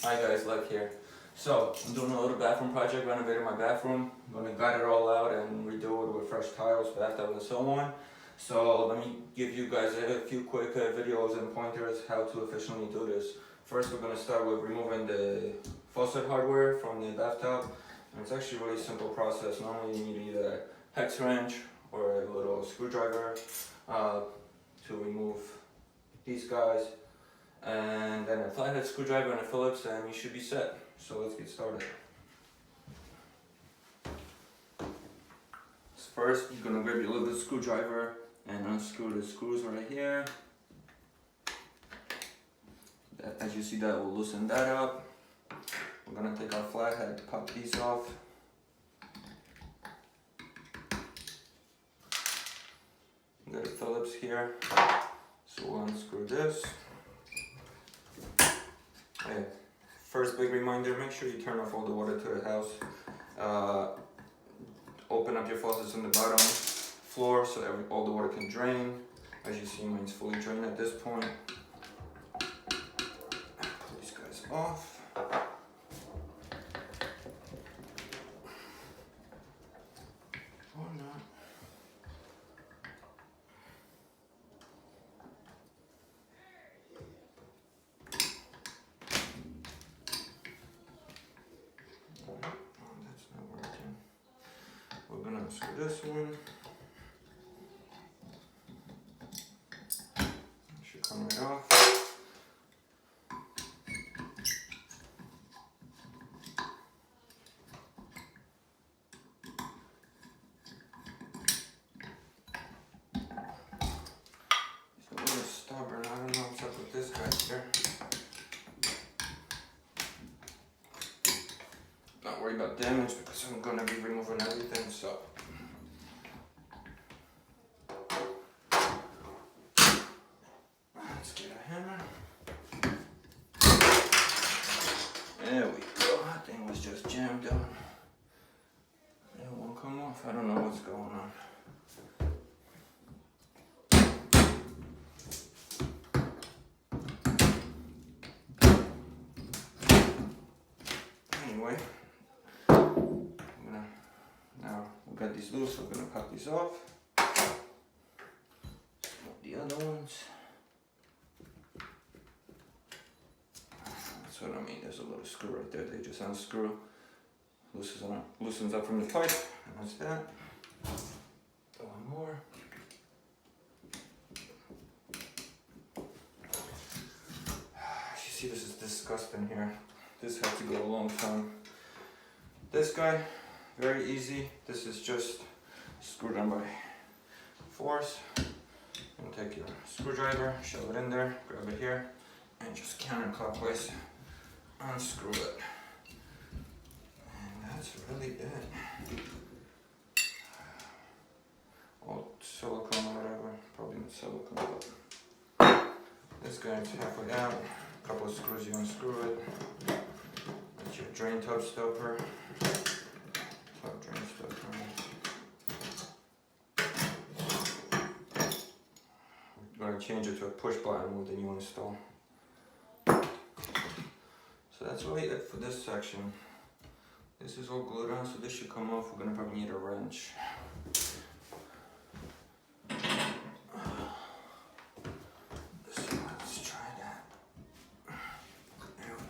Hi guys, Lev here. So, I'm doing a little bathroom project, renovating my bathroom. I'm going to gut it all out and redo it with fresh tiles, bathtub and so on. So, let me give you guys a few quick videos and pointers how to efficiently do this. First, we're going to start with removing the faucet hardware from the bathtub. And it's actually a really simple process. Normally you need either a hex wrench or a little screwdriver to remove these guys. And then a flathead screwdriver and a Phillips, and you should be set. So let's get started. First, you're gonna grab your little screwdriver and unscrew the screws right here. As you see, that will loosen that up. We're gonna take our flathead, pop these off. We got a Phillips here, so we'll unscrew this. Okay. First big reminder, make sure you turn off all the water to the house. Open up your faucets on the bottom floor so all the water can drain. As you see, mine's fully drained at this point. Pull these guys off. Or not. We're gonna unscrew this one. It should come right off. He's a little stubborn. I don't know what's up with this guy here. Not worry about damage because I'm gonna be removing everything, so. Let's get a hammer. There we go. That thing was just jammed on. It won't come off. I don't know what's going on. Anyway. Now we got these loose, so we're gonna pop these off. The other ones. That's what I mean. There's a little screw right there. They just unscrew, loosens up from the pipe, and that's that. One more. You see, this is disgusting here. This had to go a long time. This guy. Very easy. This is just screwed on by force. And take your screwdriver, shove it in there, grab it here, and just counterclockwise unscrew it. And that's really it. Old silicone or whatever, probably not silicone, but this guy is halfway out. A couple of screws, you unscrew it. That's your drain tub stopper. We're going to change it to a push button with the new install. So that's really it for this section. This is all glued on, so this should come off. We're going to probably need a wrench. So let's try that. There we go.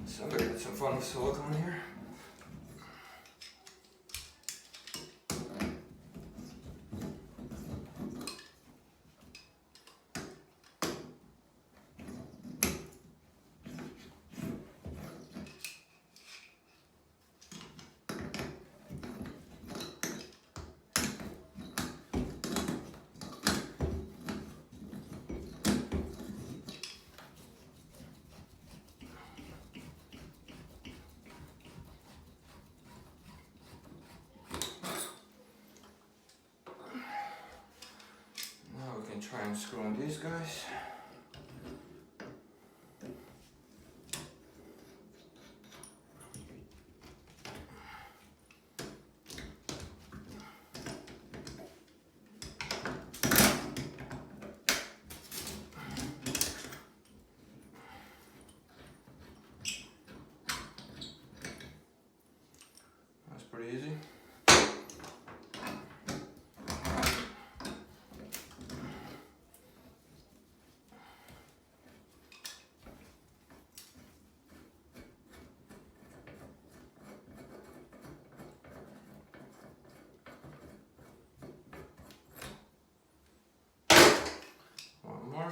So I'm gonna get some fun with silicone here. and screw on these guys. That's pretty easy. One more.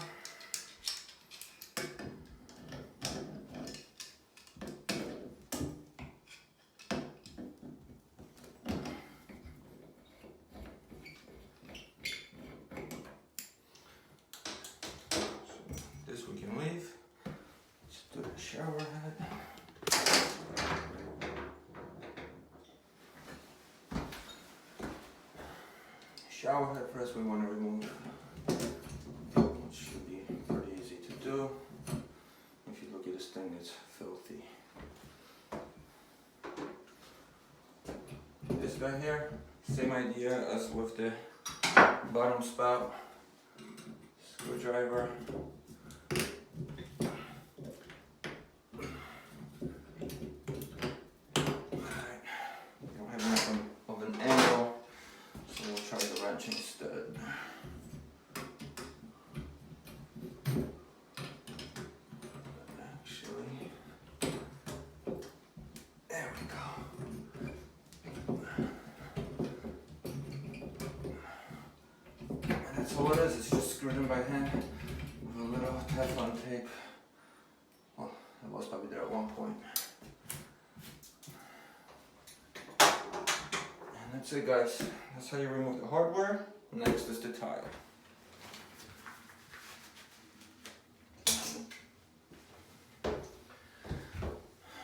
This we can leave. Let's do the shower head. Shower head first we want to remove, which should be pretty easy to do. If you look at this thing, it's filthy. This guy here, same idea as with the bottom spout. Screwdriver. Alright, we don't have enough of an angle, so we'll try the wrench instead. Actually, there we go. And that's all it is, it's just screwed in by hand with a little Teflon tape. Well, it was probably there at one point. And that's it, guys. That's how you remove the hardware. Next is the tile.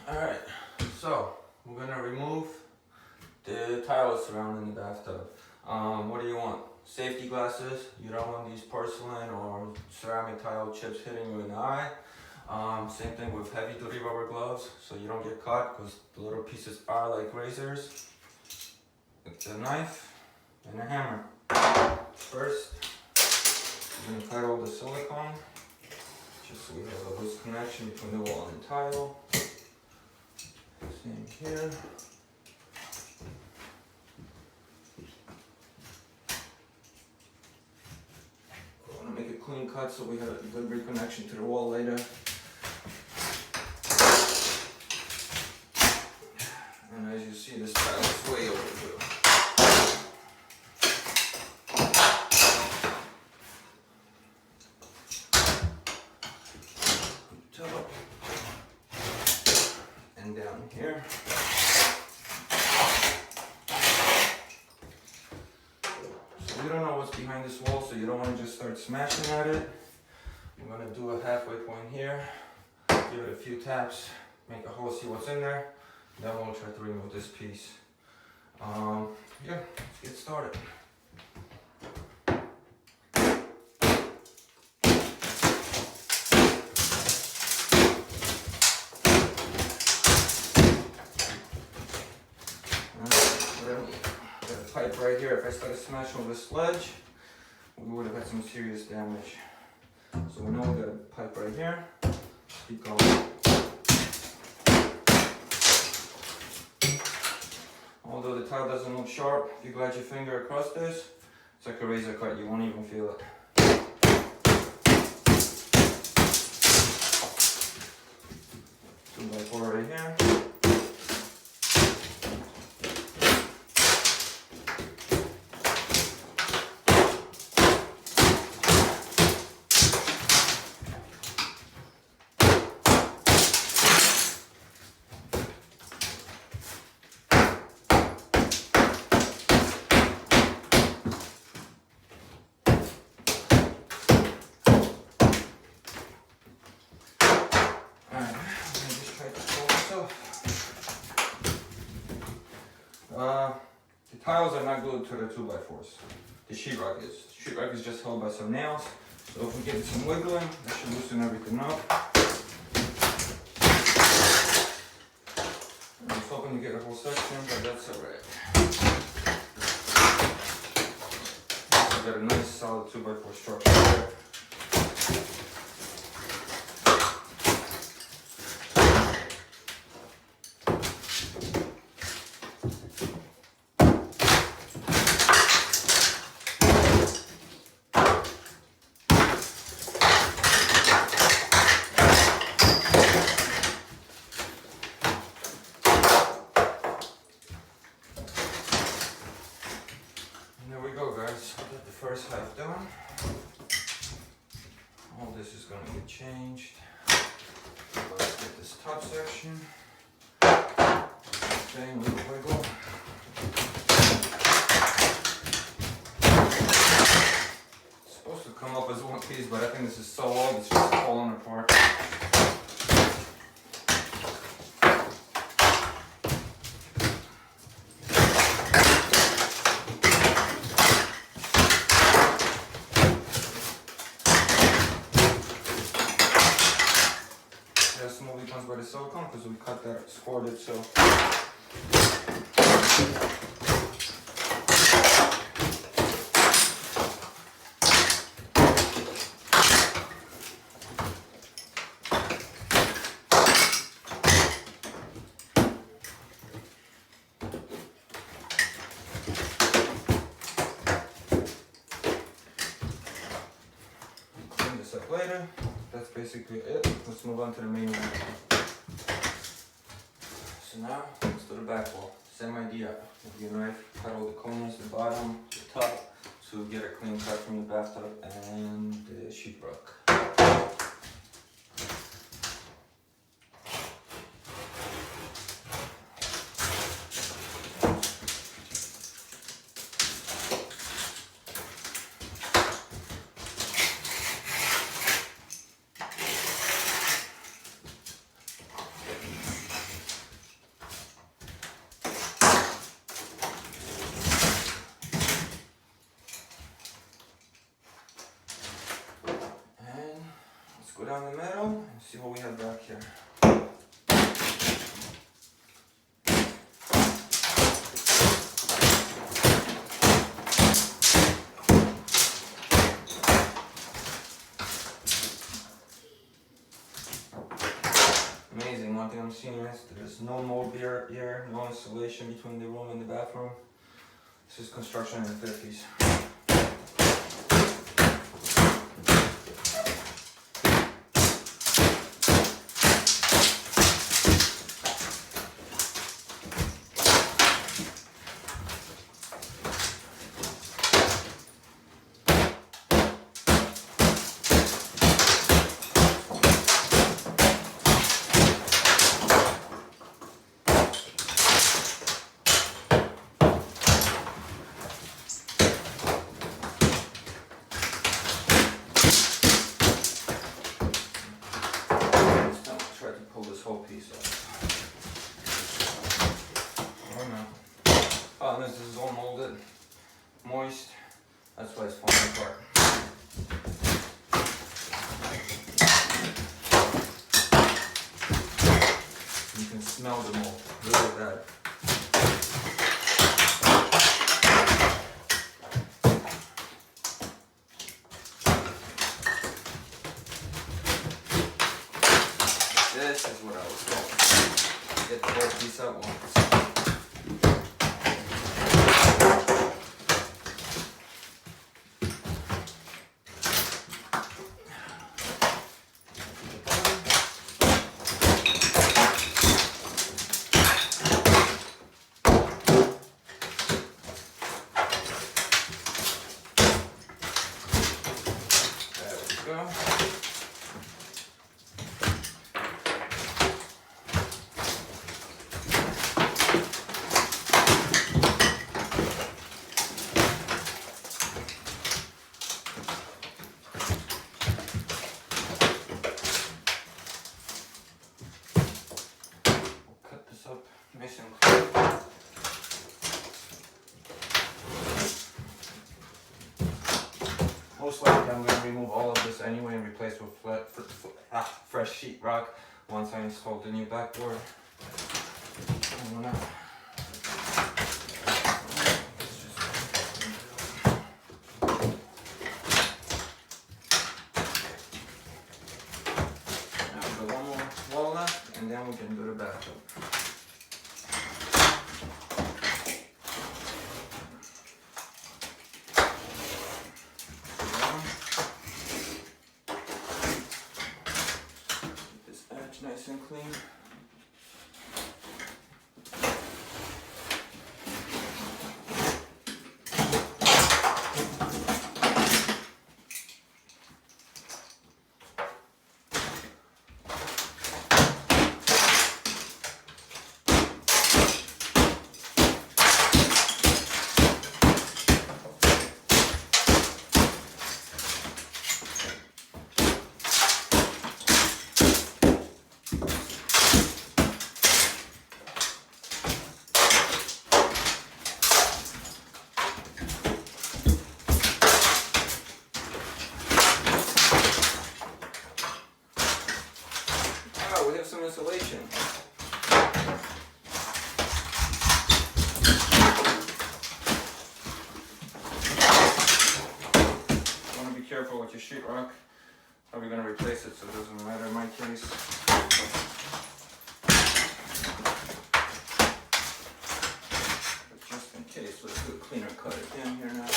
Alright, so we're gonna remove the tiles surrounding the bathtub. What do you want? Safety glasses. You don't want these porcelain or ceramic tile chips hitting you in the eye. Same thing with heavy duty rubber gloves, so you don't get caught because the little pieces are like razors. It's a knife and a hammer. First, I'm going to cut all the silicone, just so we have a loose connection between the wall and the tile. Same here. I want to make a clean cut so we have a good reconnection to the wall later. And as you see, this tile is way overdue. Top and down here. So we don't know what's behind this wall, so you don't want to just start smashing at it. I'm going to do a halfway point here, give it a few taps, make a hole, see what's in there. Then we'll try to remove this piece. Yeah, let's get started. Got a pipe right here. If I started smashing with a sledge, we would have had some serious damage. So we know we got a pipe right here. Keep going. Although the tile doesn't look sharp, if you glide your finger across this, it's like a razor cut, you won't even feel it. 2x4 right here. The tiles are not glued to the 2x4s. the sheetrock is. The sheetrock is just held by some nails. So if we give it some wiggling, that should loosen everything up. I was hoping to get a whole section, but that's alright. I got a nice solid 2x4 structure there. First half done. All this is going to get changed. Let's get this top section. Same little wiggle. It's supposed to come up as one piece, but I think this is so old it's just falling apart. By the silicone because we cut that, scored it, so clean this up later. That's basically it. Let's move on to the main one. So now, let's do the back wall. Same idea. With your knife, cut all the corners, the bottom, the top, to get a clean cut from the bathtub and the sheetrock. Go down the middle and see what we have back here. Amazing. One thing I'm seeing is there's no mold here, no insulation between the room and the bathroom. This is construction in the 50s. This is all molded, moist, that's why it's falling apart. You can smell the mold, look at that. This is what I was going. Get the whole piece out once. most likely I'm going to remove all of this anyway and replace it with fresh sheetrock once I install the new backboard. One more wall left, and then we can do the bathtub. Keep this edge nice and clean. We have some insulation. You want to be careful with your sheetrock. How are we going to replace it so it doesn't matter in my case. But just in case, let's do a cleaner cut again here now.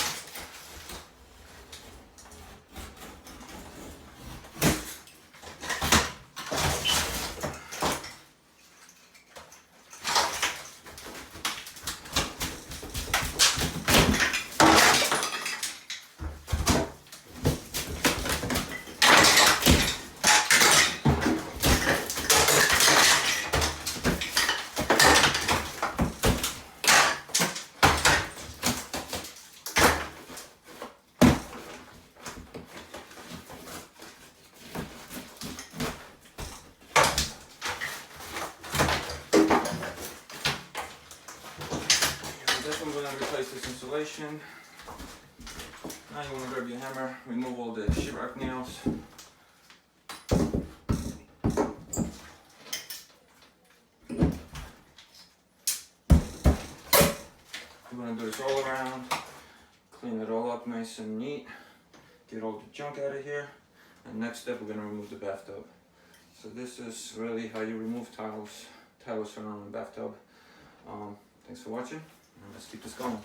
I'm going to replace this insulation. Now you want to grab your hammer, remove all the sheetrock nails. We're going to do this all around, clean it all up nice and neat, get all the junk out of here, and next step we're going to remove the bathtub. So this is really how you remove tiles from the bathtub. Thanks for watching. Let's keep this going.